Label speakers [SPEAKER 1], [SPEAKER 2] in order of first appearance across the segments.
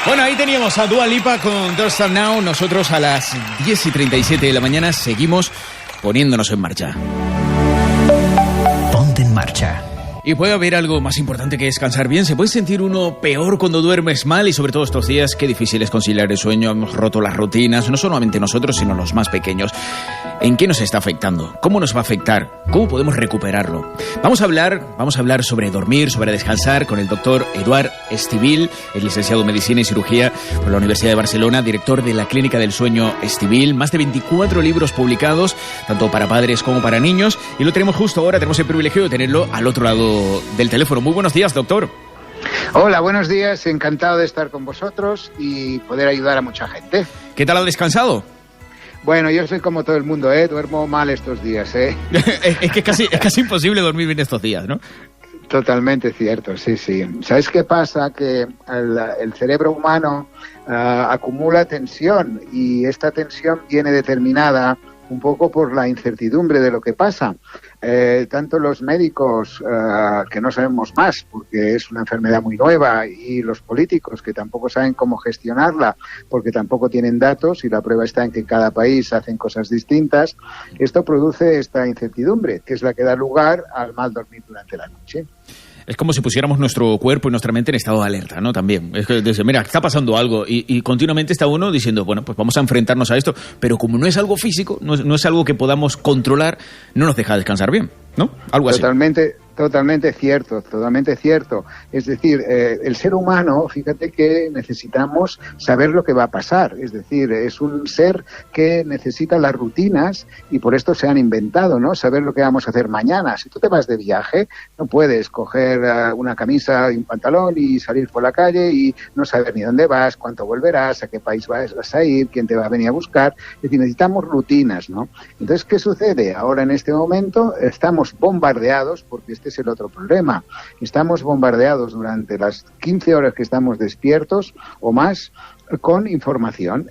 [SPEAKER 1] Bueno, ahí teníamos a Dua Lipa con Don't Stop Now. Nosotros a las 10:37 de la mañana seguimos poniéndonos en marcha.
[SPEAKER 2] Ponte en marcha.
[SPEAKER 1] Y puede haber algo más importante que descansar bien. ¿Se puede sentir uno peor cuando duermes mal? Y sobre todo estos días, qué difícil es conciliar el sueño. Hemos roto las rutinas, no solamente nosotros, sino los más pequeños. ¿En qué nos está afectando? ¿Cómo nos va a afectar? ¿Cómo podemos recuperarlo? Vamos a hablar sobre dormir, sobre descansar con el doctor Eduard Estivill, el licenciado en Medicina y Cirugía por la Universidad de Barcelona, director de la Clínica del Sueño Estivill. Más de 24 libros publicados, tanto para padres como para niños. Y lo tenemos justo ahora, tenemos el privilegio de tenerlo al otro lado del teléfono. Muy buenos días, doctor.
[SPEAKER 3] Hola, buenos días. Encantado de estar con vosotros y poder ayudar a mucha gente.
[SPEAKER 1] ¿Qué tal ha descansado?
[SPEAKER 3] Bueno, yo soy como todo el mundo, duermo mal estos días,
[SPEAKER 1] Es que es casi imposible dormir bien estos días, ¿no?
[SPEAKER 3] Totalmente cierto, sí. ¿Sabes qué pasa? Que el cerebro humano acumula tensión y esta tensión viene determinada un poco por la incertidumbre de lo que pasa. Tanto los médicos, que no sabemos más porque es una enfermedad muy nueva, y los políticos, que tampoco saben cómo gestionarla porque tampoco tienen datos, y la prueba está en que en cada país hacen cosas distintas. Esto produce esta incertidumbre, que es la que da lugar al mal dormir durante la noche.
[SPEAKER 1] Es como si pusiéramos nuestro cuerpo y nuestra mente en estado de alerta, ¿no? También. Es que dice, mira, está pasando algo y continuamente está uno diciendo, bueno, pues vamos a enfrentarnos a esto, pero como no es algo físico, no es algo que podamos controlar, no nos deja descansar bien, ¿no? Algo así.
[SPEAKER 3] Totalmente cierto. Es decir, el ser humano, fíjate que necesitamos saber lo que va a pasar. Es decir, es un ser que necesita las rutinas y por esto se han inventado, ¿no? Saber lo que vamos a hacer mañana. Si tú te vas de viaje, no puedes coger una camisa y un pantalón y salir por la calle y no saber ni dónde vas, cuánto volverás, a qué país vas a ir, quién te va a venir a buscar. Es decir, necesitamos rutinas, ¿no? Entonces, ¿qué sucede? Ahora en este momento estamos bombardeados, porque este es el otro problema. Estamos bombardeados durante las 15 horas que estamos despiertos o más con información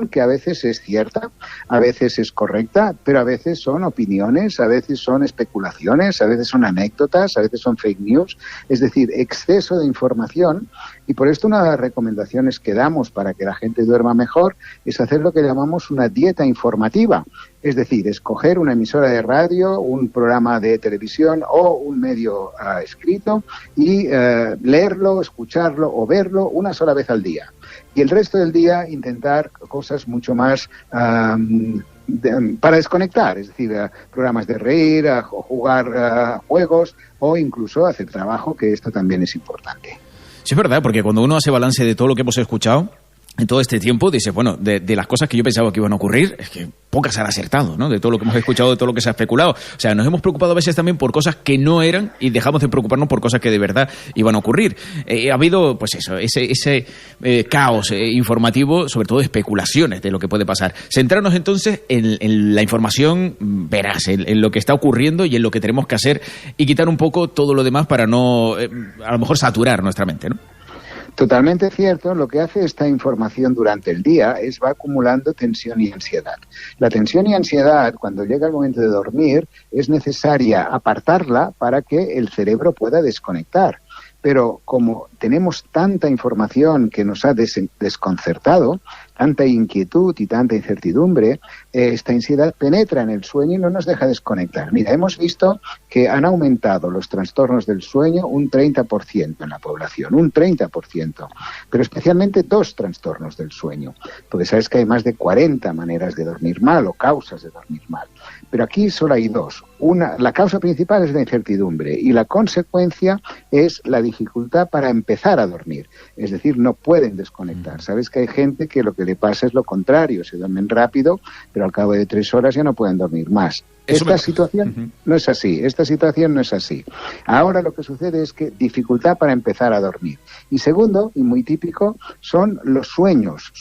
[SPEAKER 3] que a veces es cierta, a veces es correcta, pero a veces son opiniones, a veces son especulaciones, a veces son anécdotas, a veces son fake news, es decir, exceso de información. Y por esto una de las recomendaciones que damos para que la gente duerma mejor es hacer lo que llamamos una dieta informativa, es decir, escoger una emisora de radio, un programa de televisión o un medio escrito y leerlo, escucharlo o verlo una sola vez al día. Y el resto del día intentar cosas mucho más para desconectar, es decir, programas de reír, o jugar juegos o incluso hacer trabajo, que esto también es importante.
[SPEAKER 1] Sí, es verdad, porque cuando uno hace balance de todo lo que hemos escuchado en todo este tiempo, dice, bueno, de las cosas que yo pensaba que iban a ocurrir, es que pocas han acertado, ¿no? De todo lo que hemos escuchado, de todo lo que se ha especulado. O sea, nos hemos preocupado a veces también por cosas que no eran y dejamos de preocuparnos por cosas que de verdad iban a ocurrir. Ha habido, pues eso, ese caos informativo, sobre todo especulaciones de lo que puede pasar. Centrarnos entonces en la información veraz, en lo que está ocurriendo y en lo que tenemos que hacer y quitar un poco todo lo demás para no, a lo mejor, saturar nuestra mente, ¿no?
[SPEAKER 3] Totalmente cierto. Lo que hace esta información durante el día es va acumulando tensión y ansiedad. La tensión y ansiedad, cuando llega el momento de dormir, es necesaria apartarla para que el cerebro pueda desconectar. Pero como tenemos tanta información que nos ha desconcertado, tanta inquietud y tanta incertidumbre, esta ansiedad penetra en el sueño y no nos deja desconectar. Mira, hemos visto que han aumentado los trastornos del sueño un 30% en la población, un 30%, pero especialmente 2 trastornos del sueño, porque sabes que hay más de 40 maneras de dormir mal o causas de dormir mal, pero aquí solo hay 2. La causa principal es la incertidumbre y la consecuencia es la dificultad para empezar a dormir, es decir, no pueden desconectar. Sabes que hay gente que lo que le pasa es lo contrario, se duermen rápido, pero al cabo de 3 horas ya no pueden dormir más. Esta situación no es así, Ahora lo que sucede es que dificultad para empezar a dormir. Y segundo, y muy típico, son los sueños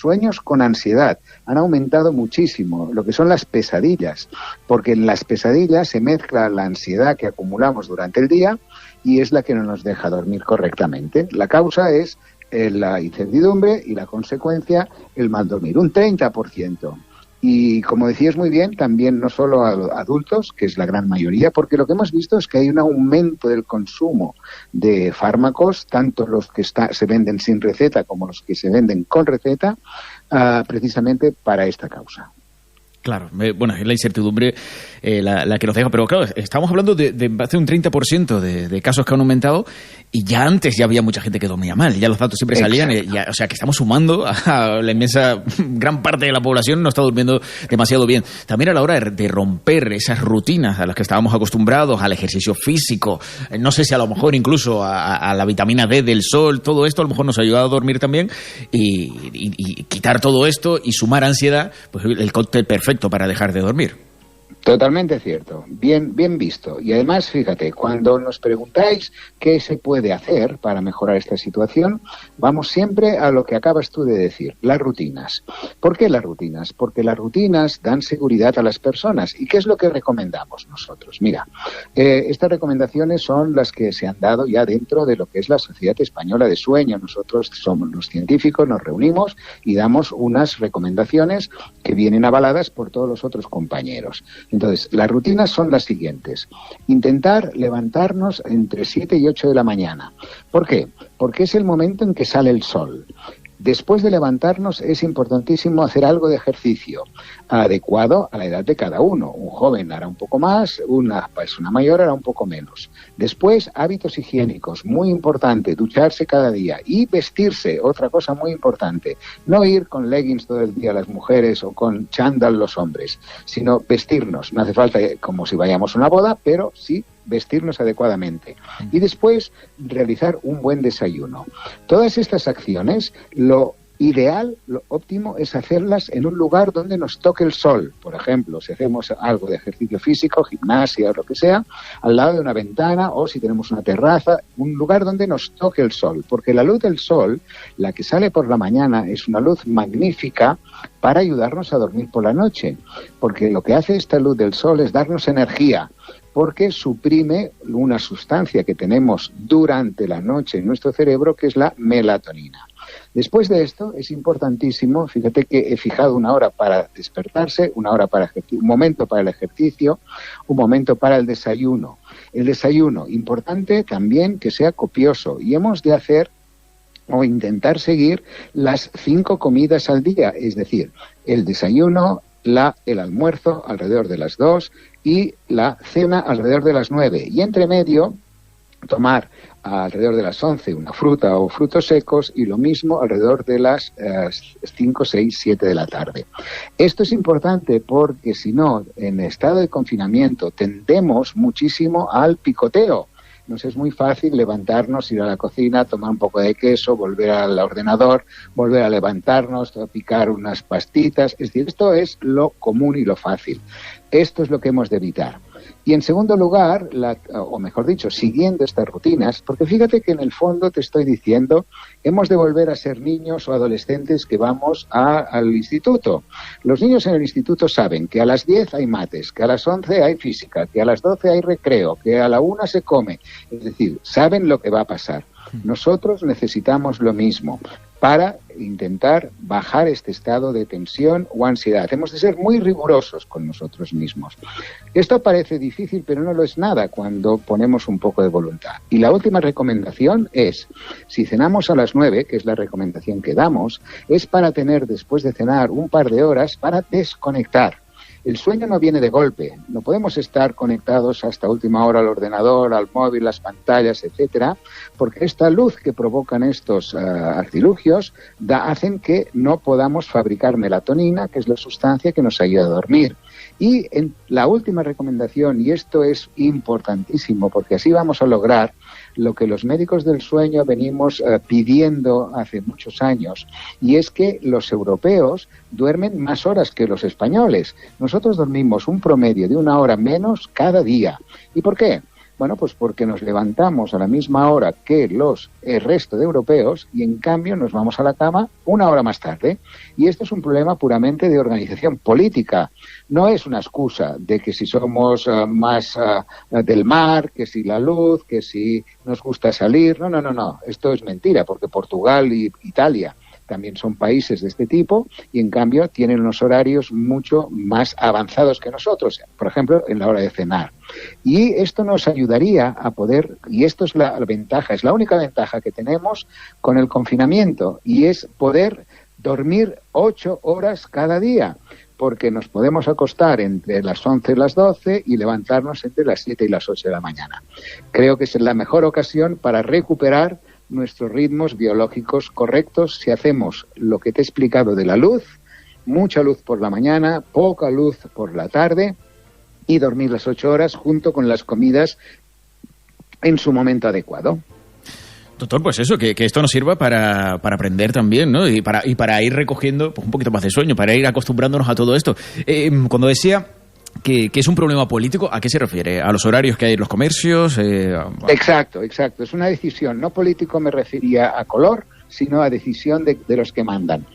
[SPEAKER 3] con ansiedad. Han aumentado muchísimo, lo que son las pesadillas, porque en las pesadillas se mezcla la ansiedad que acumulamos durante el día y es la que no nos deja dormir correctamente. La causa es la incertidumbre y la consecuencia, el mal dormir, un 30%. Y como decías muy bien, también no solo a adultos, que es la gran mayoría, porque lo que hemos visto es que hay un aumento del consumo de fármacos, tanto los que se venden sin receta como los que se venden con receta, precisamente para esta causa.
[SPEAKER 1] Claro, bueno, es la incertidumbre la que nos deja, pero claro, estamos hablando de hace un 30% de casos que han aumentado y ya antes ya había mucha gente que dormía mal, ya los datos siempre salían, o sea que estamos sumando a la inmensa gran parte de la población no está durmiendo demasiado bien. También a la hora de romper esas rutinas a las que estábamos acostumbrados, al ejercicio físico, no sé si a lo mejor incluso a la vitamina D del sol, todo esto a lo mejor nos ha ayudado a dormir también y quitar todo esto y sumar ansiedad, pues el cóctel perfecto para dejar de dormir.
[SPEAKER 3] Totalmente cierto, bien visto. Y además, fíjate, cuando nos preguntáis qué se puede hacer para mejorar esta situación, vamos siempre a lo que acabas tú de decir, las rutinas. ¿Por qué las rutinas? Porque las rutinas dan seguridad a las personas. ¿Y qué es lo que recomendamos nosotros? Mira, estas recomendaciones son las que se han dado ya dentro de lo que es la Sociedad Española de Sueño. Nosotros somos los científicos, nos reunimos y damos unas recomendaciones que vienen avaladas por todos los otros compañeros. Entonces, las rutinas son las siguientes. Intentar levantarnos entre 7 y 8 de la mañana. ¿Por qué? Porque es el momento en que sale el sol. Después de levantarnos es importantísimo hacer algo de ejercicio adecuado a la edad de cada uno. Un joven hará un poco más, una persona mayor hará un poco menos. Después, hábitos higiénicos, muy importante, ducharse cada día y vestirse, otra cosa muy importante. No ir con leggings todo el día las mujeres o con chándal los hombres, sino vestirnos. No hace falta como si vayamos a una boda, pero sí vestirnos adecuadamente. Y después, realizar un buen desayuno. Todas estas acciones, lo ideal, lo óptimo es hacerlas en un lugar donde nos toque el sol. Por ejemplo, si hacemos algo de ejercicio físico, gimnasia o lo que sea, al lado de una ventana o si tenemos una terraza, un lugar donde nos toque el sol. Porque la luz del sol, la que sale por la mañana, es una luz magnífica para ayudarnos a dormir por la noche. Porque lo que hace esta luz del sol es darnos energía, porque suprime una sustancia que tenemos durante la noche en nuestro cerebro, que es la melatonina. Después de esto, es importantísimo, fíjate que he fijado una hora para despertarse, una hora para un momento para el ejercicio, un momento para el desayuno. El desayuno, importante también que sea copioso, y hemos de hacer o intentar seguir las 5 comidas al día, es decir, el desayuno, el almuerzo alrededor de las 2 y la cena alrededor de las 9. Y entre medio, tomar alrededor de las 11 una fruta o frutos secos y lo mismo alrededor de las 5, 6, 7 de la tarde. Esto es importante porque si no, en estado de confinamiento tendemos muchísimo al picoteo. Nos es muy fácil levantarnos, ir a la cocina, tomar un poco de queso, volver al ordenador, volver a levantarnos, picar unas pastitas. Es decir, esto es lo común y lo fácil. Esto es lo que hemos de evitar. Y en segundo lugar, o mejor dicho, siguiendo estas rutinas, porque fíjate que en el fondo te estoy diciendo, hemos de volver a ser niños o adolescentes que vamos al instituto. Los niños en el instituto saben que a las 10 hay mates, que a las 11 hay física, que a las 12 hay recreo, que a la 1 se come. Es decir, saben lo que va a pasar. Nosotros necesitamos lo mismo para intentar bajar este estado de tensión o ansiedad. Hemos de ser muy rigurosos con nosotros mismos. Esto parece difícil, pero no lo es nada cuando ponemos un poco de voluntad. Y la última recomendación es, si cenamos a las 9, que es la recomendación que damos, es para tener después de cenar un par de horas para desconectar. El sueño no viene de golpe, no podemos estar conectados hasta última hora al ordenador, al móvil, las pantallas, etcétera, porque esta luz que provocan estos artilugios hacen que no podamos fabricar melatonina, que es la sustancia que nos ayuda a dormir. Y en la última recomendación, y esto es importantísimo porque así vamos a lograr lo que los médicos del sueño venimos pidiendo hace muchos años, y es que los europeos duermen más horas que los españoles. Nosotros dormimos un promedio de 1 hora menos cada día. ¿Y por qué? Bueno, pues porque nos levantamos a la misma hora que el resto de europeos y en cambio nos vamos a la cama 1 hora más tarde. Y esto es un problema puramente de organización política. No es una excusa de que si somos más del mar, que si la luz, que si nos gusta salir. No. Esto es mentira porque Portugal y Italia también son países de este tipo, y en cambio tienen unos horarios mucho más avanzados que nosotros, por ejemplo, en la hora de cenar. Y esto nos ayudaría a poder, y esto es la ventaja, es la única ventaja que tenemos con el confinamiento, y es poder dormir 8 horas cada día, porque nos podemos acostar entre las 11 y las 12 y levantarnos entre las 7 y las 8 de la mañana. Creo que es la mejor ocasión para recuperar nuestros ritmos biológicos correctos si hacemos lo que te he explicado de la luz, mucha luz por la mañana, poca luz por la tarde, y dormir las 8 horas junto con las comidas en su momento adecuado.
[SPEAKER 1] Doctor, pues eso, que esto nos sirva para aprender también, ¿no? Y para ir recogiendo pues, un poquito más de sueño, para ir acostumbrándonos a todo esto. Cuando decía que es un problema político, ¿a qué se refiere? ¿A los horarios que hay en los comercios?
[SPEAKER 3] Exacto. Es una decisión. No político me refería a color, sino a decisión de los que mandan.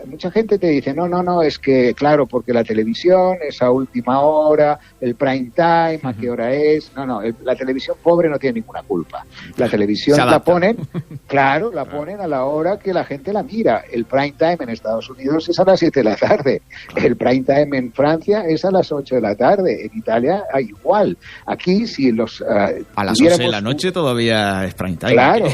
[SPEAKER 3] Mucha gente te dice, no, es que, claro, porque la televisión es a última hora, el prime time, ¿a qué hora es? No, la televisión pobre no tiene ninguna culpa. La televisión la ponen, la ponen a la hora que la gente la mira. El prime time en Estados Unidos es a las 7 de la tarde. El prime time en Francia es a las 8 de la tarde. En Italia igual. Aquí, si los...
[SPEAKER 1] a las 11 de la noche todavía es prime time.
[SPEAKER 3] Claro,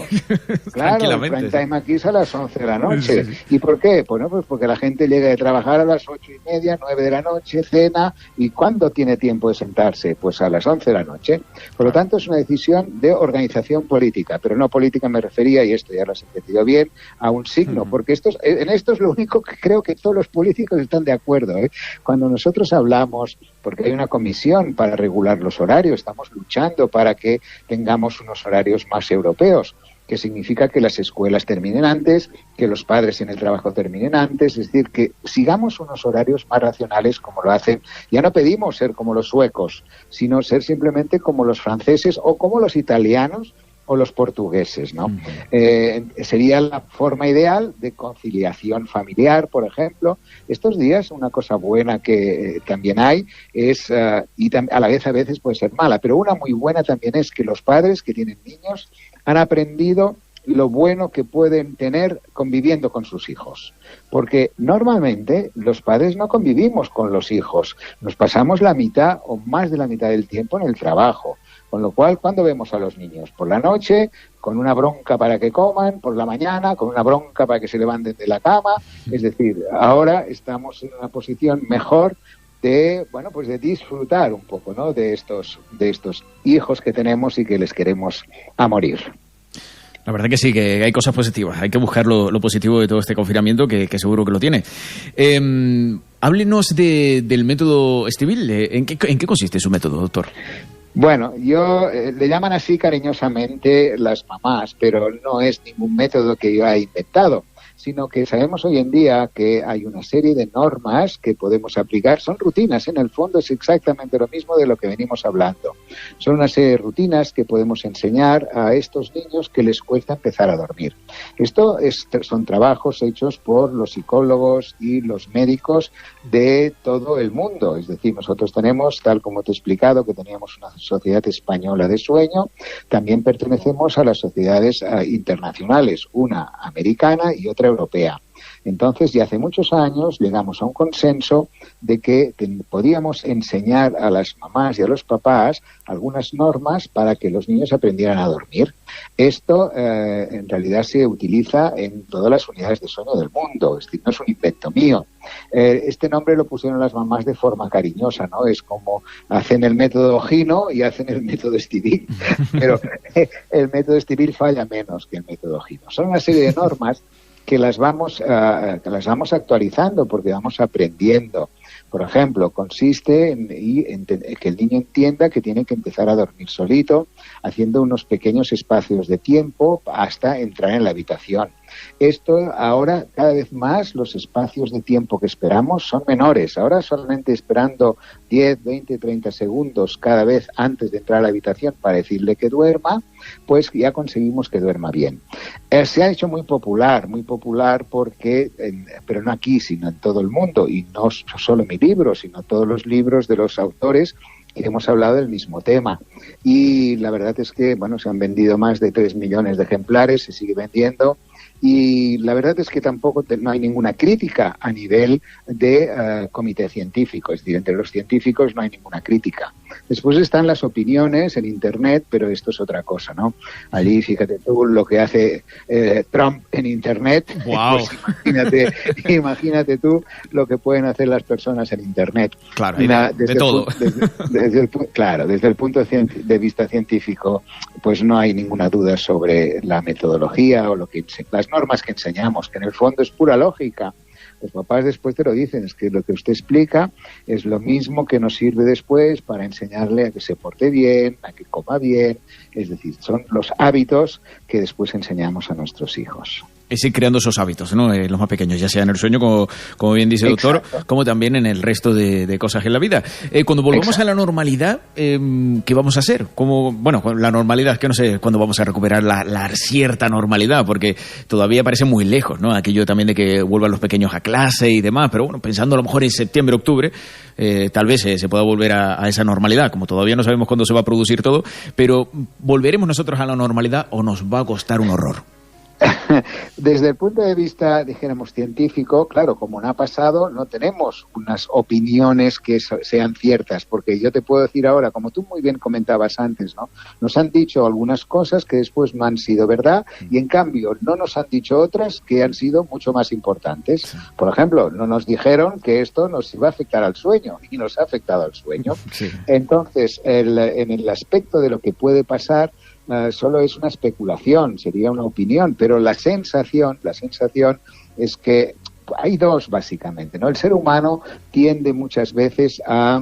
[SPEAKER 3] el prime time aquí es a las 11 de la noche. Sí. ¿Y por qué? Bueno, pues porque la gente llega de trabajar a las 8:30, 9 de la noche, cena, ¿y cuándo tiene tiempo de sentarse? Pues a las 11 de la noche. Por lo tanto, es una decisión de organización política, pero no política me refería, y esto ya lo has entendido bien, a un signo, porque en esto es lo único que creo que todos los políticos están de acuerdo, ¿eh? Cuando nosotros hablamos, porque hay una comisión para regular los horarios, estamos luchando para que tengamos unos horarios más europeos, que significa que las escuelas terminen antes, que los padres en el trabajo terminen antes, es decir, que sigamos unos horarios más racionales como lo hacen. Ya no pedimos ser como los suecos, sino ser simplemente como los franceses o como los italianos o los portugueses, ¿no? Sería la forma ideal de conciliación familiar, por ejemplo. Estos días una cosa buena que también hay es, y a la vez a veces puede ser mala, pero una muy buena también es que los padres que tienen niños han aprendido lo bueno que pueden tener conviviendo con sus hijos. Porque normalmente los padres no convivimos con los hijos, nos pasamos la mitad o más de la mitad del tiempo en el trabajo. Con lo cual, ¿cuándo vemos a los niños? Por la noche, con una bronca para que coman, por la mañana, con una bronca para que se levanten de la cama. Es decir, ahora estamos en una posición mejor de, bueno, pues de disfrutar un poco, ¿no?, de estos hijos que tenemos y que les queremos a morir.
[SPEAKER 1] La verdad que sí, que hay cosas positivas. Hay que buscar lo positivo de todo este confinamiento, que seguro que lo tiene. Háblenos del método Estivil. ¿En qué consiste su método, doctor?
[SPEAKER 3] Bueno, le llaman así cariñosamente las mamás, pero no es ningún método que yo haya inventado, sino que sabemos hoy en día que hay una serie de normas que podemos aplicar. Son rutinas, en el fondo es exactamente lo mismo de lo que venimos hablando. Son una serie de rutinas que podemos enseñar a estos niños que les cuesta empezar a dormir. Son trabajos hechos por los psicólogos y los médicos de todo el mundo. Es decir, nosotros tenemos, tal como te he explicado, que teníamos una sociedad española de sueño, también pertenecemos a las sociedades internacionales, una americana y otra europea. Entonces, ya hace muchos años llegamos a un consenso de que podíamos enseñar a las mamás y a los papás algunas normas para que los niños aprendieran a dormir. Esto en realidad se utiliza en todas las unidades de sueño del mundo, es decir, no es un invento mío. Este nombre lo pusieron las mamás de forma cariñosa, ¿no? Es como hacen el método Gino y hacen el método Estivil, pero el método Estivil falla menos que el método Gino. Son una serie de normas que las vamos actualizando porque vamos aprendiendo. Por ejemplo, consiste en que el niño entienda que tiene que empezar a dormir solito, haciendo unos pequeños espacios de tiempo hasta entrar en la habitación. Esto ahora, cada vez más, los espacios de tiempo que esperamos son menores. Ahora solamente esperando 10, 20, 30 segundos cada vez antes de entrar a la habitación para decirle que duerma, pues ya conseguimos que duerma bien. Se ha hecho muy popular porque, pero no aquí, sino en todo el mundo, y no solo mi libro, sino todos los libros de los autores que hemos hablado del mismo tema. Y la verdad es que, bueno, se han vendido más de 3 millones de ejemplares, se sigue vendiendo, Y la verdad es que tampoco no hay ninguna crítica a nivel de comité científico, es decir, entre los científicos no hay ninguna crítica. Después están las opiniones en Internet, pero esto es otra cosa, ¿no? Allí, fíjate tú lo que hace Trump en Internet.
[SPEAKER 1] Wow.
[SPEAKER 3] Pues imagínate tú lo que pueden hacer las personas en Internet.
[SPEAKER 1] Claro, de todo.
[SPEAKER 3] Desde el punto de vista científico, pues no hay ninguna duda sobre la metodología o las normas que enseñamos, que en el fondo es pura lógica. Los papás después te lo dicen, es que lo que usted explica es lo mismo que nos sirve después para enseñarle a que se porte bien, a que coma bien, es decir, son los hábitos que después enseñamos a nuestros hijos.
[SPEAKER 1] Es ir creando esos hábitos, ¿no? Los más pequeños, ya sea en el sueño, como bien dice el doctor, como también en el resto de cosas en la vida. Cuando volvamos a la normalidad, ¿qué vamos a hacer? Bueno, la normalidad, que no sé cuándo vamos a recuperar la cierta normalidad, porque todavía parece muy lejos, ¿no? Aquello también de que vuelvan los pequeños a clase y demás, pero bueno, pensando a lo mejor en septiembre, octubre, tal vez se pueda volver a esa normalidad, como todavía no sabemos cuándo se va a producir todo, pero ¿volveremos nosotros a la normalidad o nos va a costar un horror?
[SPEAKER 3] Desde el punto de vista, dijéramos, científico, claro, como no ha pasado, no tenemos unas opiniones que sean ciertas, porque yo te puedo decir ahora, como tú muy bien comentabas antes, ¿no? Nos han dicho algunas cosas que después no han sido verdad y, en cambio, no nos han dicho otras que han sido mucho más importantes. Por ejemplo, no nos dijeron que esto nos iba a afectar al sueño y nos ha afectado al sueño. Sí. Entonces, en el aspecto de lo que puede pasar, solo es una especulación, sería una opinión, pero la sensación es que hay dos, básicamente, ¿no? El ser humano tiende muchas veces a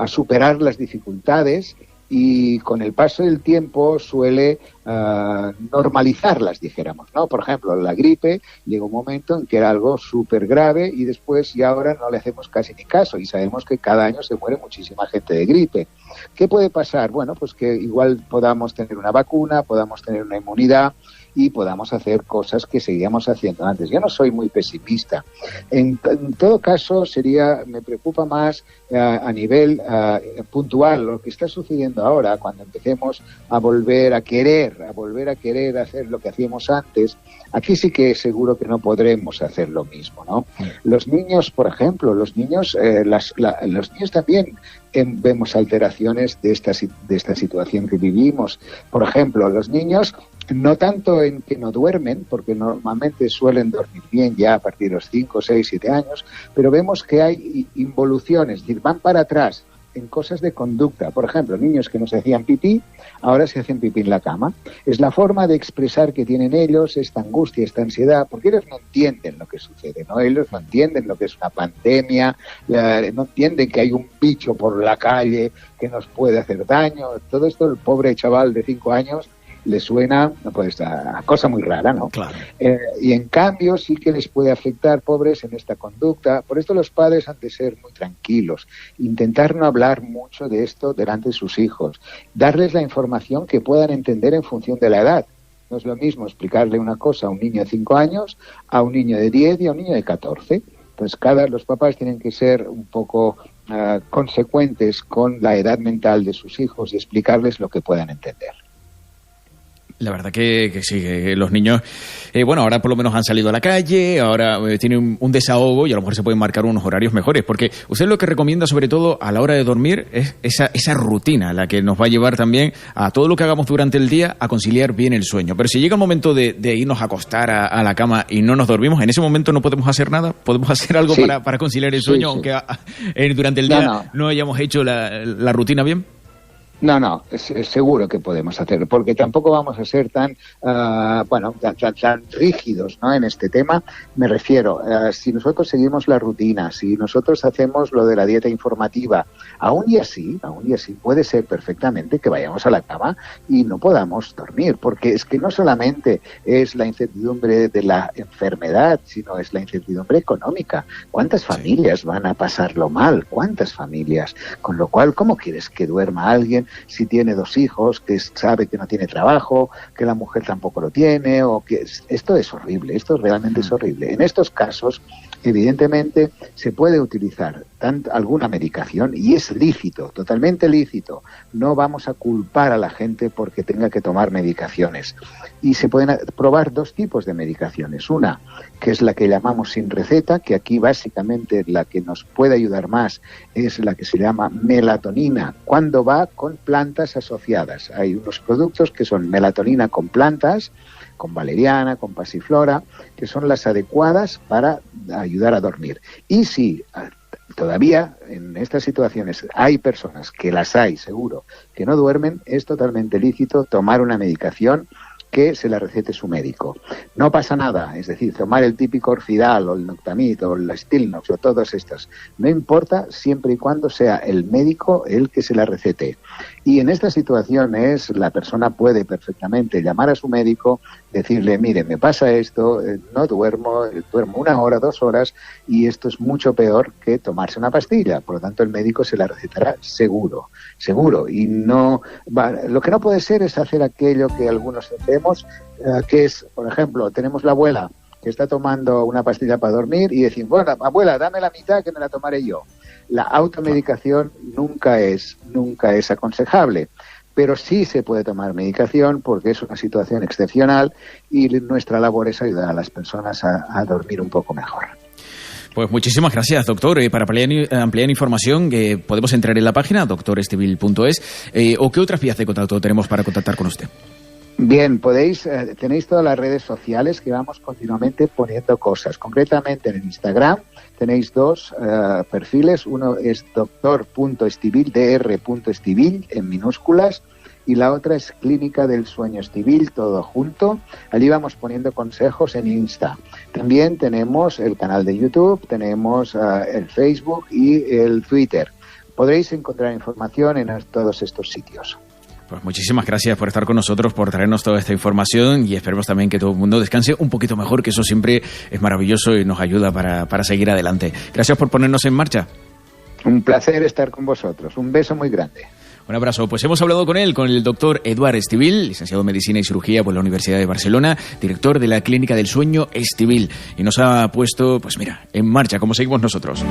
[SPEAKER 3] superar las dificultades y con el paso del tiempo suele normalizarlas, dijéramos, ¿no? Por ejemplo, la gripe llega un momento en que era algo súper grave y después y ahora no le hacemos casi ni caso y sabemos que cada año se muere muchísima gente de gripe. ¿Qué puede pasar? Bueno, pues que igual podamos tener una vacuna, podamos tener una inmunidad y podamos hacer cosas que seguíamos haciendo antes. Yo no soy muy pesimista. En todo caso, me preocupa más a nivel puntual lo que está sucediendo ahora, cuando empecemos a volver a querer hacer lo que hacíamos antes. Aquí sí que seguro que no podremos hacer lo mismo, ¿no? Los niños, por ejemplo, los niños también vemos alteraciones de esta situación que vivimos. Por ejemplo, los niños, no tanto en que no duermen, porque normalmente suelen dormir bien ya a partir de los 5, 6, 7 años, pero vemos que hay involuciones, es decir, van para atrás en cosas de conducta. Por ejemplo, niños que no se hacían pipí, ahora se hacen pipí en la cama. Es la forma de expresar que tienen ellos, esta angustia, esta ansiedad, porque ellos no entienden lo que sucede, ¿no? Ellos no entienden lo que es una pandemia, no entienden que hay un bicho por la calle que nos puede hacer daño. Todo esto, el pobre chaval de 5 años, le suena pues a cosa muy rara, ¿no? Claro. Y en cambio sí que les puede afectar, pobres, en esta conducta. Por esto los padres han de ser muy tranquilos, intentar no hablar mucho de esto delante de sus hijos, darles la información que puedan entender en función de la edad. No es lo mismo explicarle una cosa a un niño de 5 años, a un niño de 10 y a un niño de 14. Entonces los papás tienen que ser un poco consecuentes con la edad mental de sus hijos y explicarles lo que puedan entender.
[SPEAKER 1] La verdad que sí, que los niños, bueno, ahora por lo menos han salido a la calle, ahora tienen un desahogo y a lo mejor se pueden marcar unos horarios mejores, porque usted lo que recomienda sobre todo a la hora de dormir es esa rutina, la que nos va a llevar también a todo lo que hagamos durante el día a conciliar bien el sueño. Pero si llega el momento de irnos a acostar a la cama y no nos dormimos, en ese momento no podemos hacer nada, podemos hacer algo para conciliar el sueño, aunque durante el día no hayamos hecho la rutina bien.
[SPEAKER 3] No, es seguro que podemos hacerlo, porque tampoco vamos a ser tan rígidos, ¿no? En este tema me refiero, si nosotros seguimos la rutina, si nosotros hacemos lo de la dieta informativa, aún y así puede ser perfectamente que vayamos a la cama y no podamos dormir, porque es que no solamente es la incertidumbre de la enfermedad, sino es la incertidumbre económica. ¿Cuántas familias van a pasarlo mal? ¿Cuántas familias? Con lo cual, ¿cómo quieres que duerma alguien si tiene 2 hijos, que sabe que no tiene trabajo, que la mujer tampoco lo tiene, o que esto es horrible, esto realmente es horrible. En estos casos Evidentemente se puede utilizar alguna medicación y es lícito, totalmente lícito. No vamos a culpar a la gente porque tenga que tomar medicaciones. Y se pueden probar dos tipos de medicaciones. Una, que es la que llamamos sin receta, que aquí básicamente la que nos puede ayudar más es la que se llama melatonina, cuando va con plantas asociadas. Hay unos productos que son melatonina con plantas, con valeriana, con pasiflora, que son las adecuadas para ayudar a dormir. Y si todavía en estas situaciones hay personas, que las hay seguro, que no duermen, es totalmente lícito tomar una medicación que se la recete su médico. No pasa nada, es decir, tomar el típico Orfidal o el Noctamid o el Stilnox o todos estos, no importa siempre y cuando sea el médico el que se la recete. Y en estas situaciones la persona puede perfectamente llamar a su médico, decirle, mire, me pasa esto, no duermo 1 hora, 2 horas y esto es mucho peor que tomarse una pastilla. Por lo tanto, el médico se la recetará seguro. Y no lo que no puede ser es hacer aquello que algunos hacemos, que es, por ejemplo, tenemos la abuela que está tomando una pastilla para dormir y decimos, bueno, abuela, dame la mitad que me la tomaré yo. La automedicación nunca es aconsejable, pero sí se puede tomar medicación porque es una situación excepcional y nuestra labor es ayudar a las personas a dormir un poco mejor.
[SPEAKER 1] Pues muchísimas gracias, doctor. Para ampliar información, podemos entrar en la página doctorestivil.es o qué otras vías de contacto tenemos para contactar con usted.
[SPEAKER 3] Bien, tenéis todas las redes sociales que vamos continuamente poniendo cosas. Concretamente en el Instagram tenéis 2 perfiles. Uno es doctor.estivil, dr.estivil en minúsculas, y la otra es Clínica del Sueño Estivil, todo junto. Allí vamos poniendo consejos en Insta. También tenemos el canal de YouTube, tenemos el Facebook y el Twitter. Podréis encontrar información en todos estos sitios.
[SPEAKER 1] Pues muchísimas gracias por estar con nosotros, por traernos toda esta información y esperemos también que todo el mundo descanse un poquito mejor, que eso siempre es maravilloso y nos ayuda para seguir adelante. Gracias por ponernos en marcha.
[SPEAKER 3] Un placer estar con vosotros. Un beso muy grande.
[SPEAKER 1] Un abrazo. Pues hemos hablado con el doctor Eduard Estivil, licenciado en Medicina y Cirugía por la Universidad de Barcelona, director de la Clínica del Sueño Estivil, y nos ha puesto, pues mira, en marcha, como seguimos nosotros.